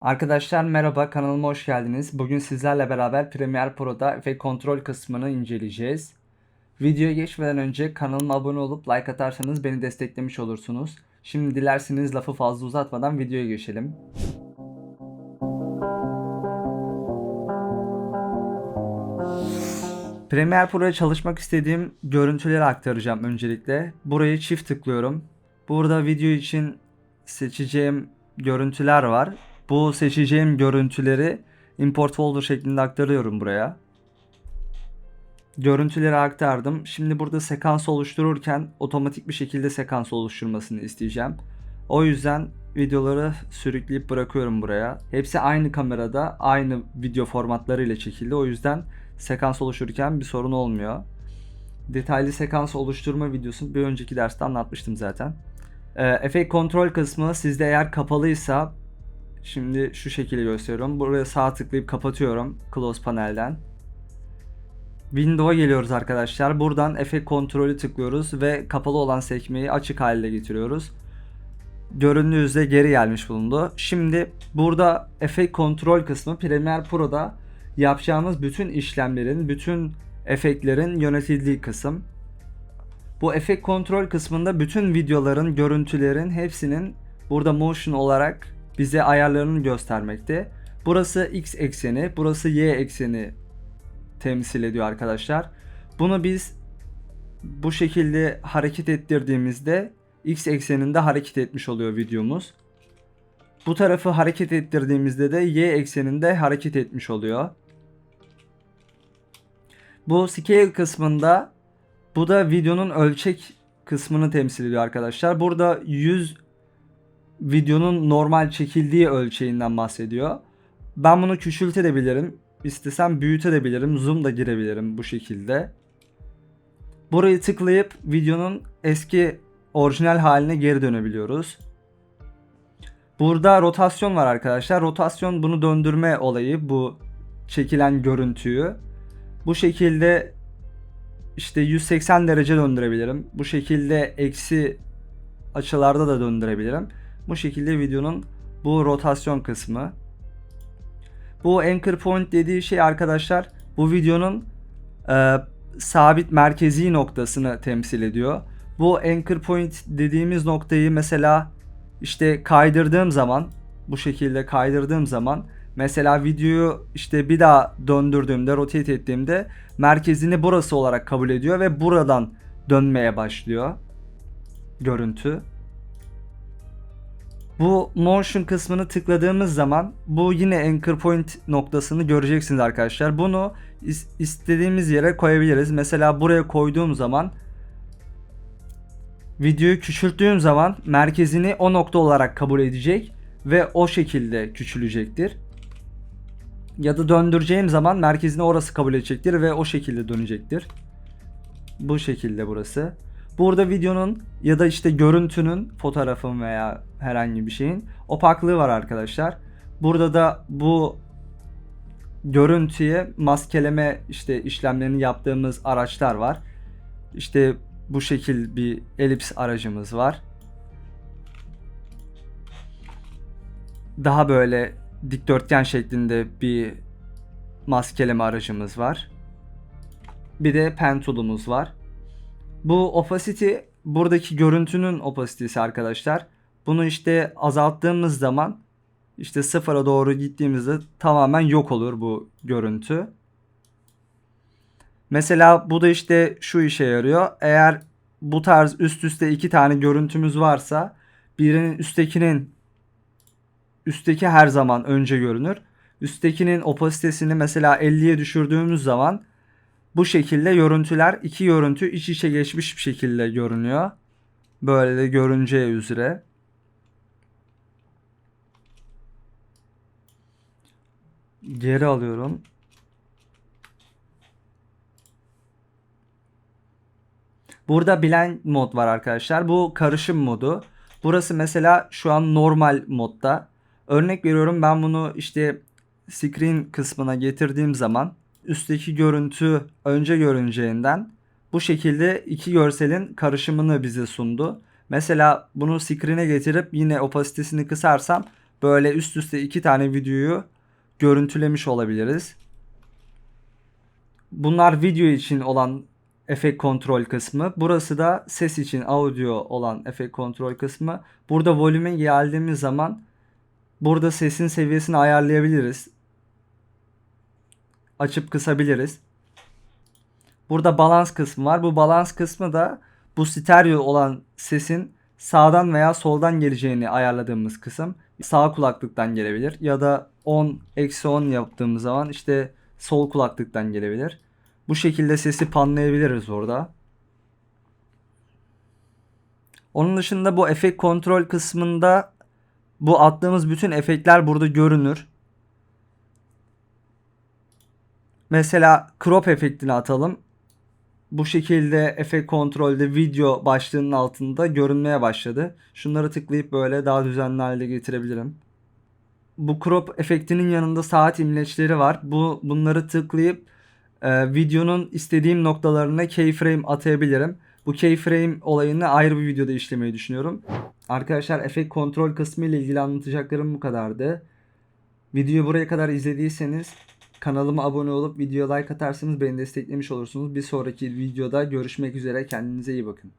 Arkadaşlar merhaba, kanalıma hoş geldiniz. Bugün sizlerle beraber Premiere Pro'da efekt kontrol kısmını inceleyeceğiz. Videoya geçmeden önce kanalıma abone olup like atarsanız beni desteklemiş olursunuz. Şimdi dilerseniz lafı fazla uzatmadan videoya geçelim. Premiere Pro'ya çalışmak istediğim görüntüleri aktaracağım öncelikle. Burayı çift tıklıyorum. Burada video için seçeceğim görüntüler var. Bu seçeceğim görüntüleri import folder şeklinde aktarıyorum buraya. Görüntüleri aktardım. Şimdi burada sekans oluştururken otomatik bir şekilde sekans oluşturmasını isteyeceğim. O yüzden videoları sürükleyip bırakıyorum buraya. Hepsi aynı kamerada, aynı video formatları ile çekildi. O yüzden sekans oluştururken bir sorun olmuyor. Detaylı sekans oluşturma videosunu bir önceki derste anlatmıştım zaten. Efekt kontrol kısmı sizde eğer kapalıysa şimdi şu şekilde gösteriyorum. Buraya sağ tıklayıp kapatıyorum Close panelden. Window'a geliyoruz arkadaşlar. Buradan efekt kontrolü tıklıyoruz ve kapalı olan sekmeyi açık hale getiriyoruz. Göründüğü üzere geri gelmiş bulundu. Şimdi burada efekt kontrol kısmı Premiere Pro'da yapacağımız bütün işlemlerin, bütün efektlerin yönetildiği kısım. Bu efekt kontrol kısmında bütün videoların, görüntülerin hepsinin burada motion olarak bize ayarlarını göstermekte. Burası X ekseni, burası Y ekseni temsil ediyor arkadaşlar. Bunu biz bu şekilde hareket ettirdiğimizde X ekseninde hareket etmiş oluyor videomuz. Bu tarafı hareket ettirdiğimizde de Y ekseninde hareket etmiş oluyor. Bu scale kısmında bu da videonun ölçek kısmını temsil ediyor arkadaşlar. Burada 100 videonun normal çekildiği ölçeğinden bahsediyor. Ben bunu küçültebilirim. İstesem büyütebilirim. Zoom da girebilirim bu şekilde. Burayı tıklayıp videonun eski orijinal haline geri dönebiliyoruz. Burada rotasyon var arkadaşlar. Rotasyon bunu döndürme olayı, bu çekilen görüntüyü. Bu şekilde işte 180 derece döndürebilirim. Bu şekilde eksi açılarda da döndürebilirim. Bu şekilde videonun bu rotasyon kısmı. Bu anchor point dediği şey arkadaşlar bu videonun sabit merkezi noktasını temsil ediyor. Bu anchor point dediğimiz noktayı mesela işte kaydırdığım zaman, bu şekilde kaydırdığım zaman mesela videoyu işte bir daha döndürdüğümde, rotate ettiğimde merkezini burası olarak kabul ediyor ve buradan dönmeye başlıyor görüntü. Bu motion kısmını tıkladığımız zaman bu yine anchor point noktasını göreceksiniz arkadaşlar. Bunu istediğimiz yere koyabiliriz. Mesela buraya koyduğum zaman videoyu küçülttüğüm zaman merkezini o nokta olarak kabul edecek ve o şekilde küçülecektir. Ya da döndüreceğim zaman merkezini orası kabul edecektir ve o şekilde dönecektir. Bu şekilde burası. Burada videonun ya da işte görüntünün, fotoğrafın veya herhangi bir şeyin opaklığı var arkadaşlar. Burada da bu görüntüye maskeleme işte işlemlerini yaptığımız araçlar var. İşte bu şekil bir elips aracımız var. Daha böyle dikdörtgen şeklinde bir maskeleme aracımız var. Bir de pen tool'umuz var. Bu opacity buradaki görüntünün opacity'si arkadaşlar. Bunu işte azalttığımız zaman işte sıfıra doğru gittiğimizde tamamen yok olur bu görüntü. Mesela bu da işte şu işe yarıyor. Eğer bu tarz üst üste iki tane görüntümüz varsa birinin üstteki her zaman önce görünür. Üsttekinin opasitesini mesela 50'ye düşürdüğümüz zaman bu şekilde görüntüler, iki görüntü iç içe geçmiş bir şekilde görünüyor. Böyle de görüneceği üzere. Geri alıyorum. Burada blend mod var arkadaşlar. Bu karışım modu. Burası mesela şu an normal modda. Örnek veriyorum, ben bunu işte screen kısmına getirdiğim zaman üstteki görüntü önce görüneceğinden bu şekilde iki görselin karışımını bize sundu. Mesela bunu screen'e getirip yine opasitesini kısarsam böyle üst üste 2 tane videoyu görüntülemiş olabiliriz. Bunlar video için olan efekt kontrol kısmı. Burası da ses için audio olan efekt kontrol kısmı. Burada volüme geldiğimiz zaman burada sesin seviyesini ayarlayabiliriz. Açıp kısabiliriz. Burada balans kısmı var. Bu balans kısmı da bu stereo olan sesin sağdan veya soldan geleceğini ayarladığımız kısım. Sağ kulaklıktan gelebilir ya da 10 eksi 10 yaptığımız zaman işte sol kulaklıktan gelebilir. Bu şekilde sesi panlayabiliriz orada. Onun dışında bu efekt kontrol kısmında bu attığımız bütün efektler burada görünür. Mesela crop efektini atalım. Bu şekilde efekt kontrolde video başlığının altında görünmeye başladı. Şunları tıklayıp böyle daha düzenli hale getirebilirim. Bu crop efektinin yanında saat imleçleri var. Bunları tıklayıp videonun istediğim noktalarına keyframe atayabilirim. Bu keyframe olayını ayrı bir videoda işlemeyi düşünüyorum. Arkadaşlar efekt kontrol kısmı ile ilgili anlatacaklarım bu kadardı. Videoyu buraya kadar izlediyseniz kanalıma abone olup videoya like atarsanız beni desteklemiş olursunuz. Bir sonraki videoda görüşmek üzere. Kendinize iyi bakın.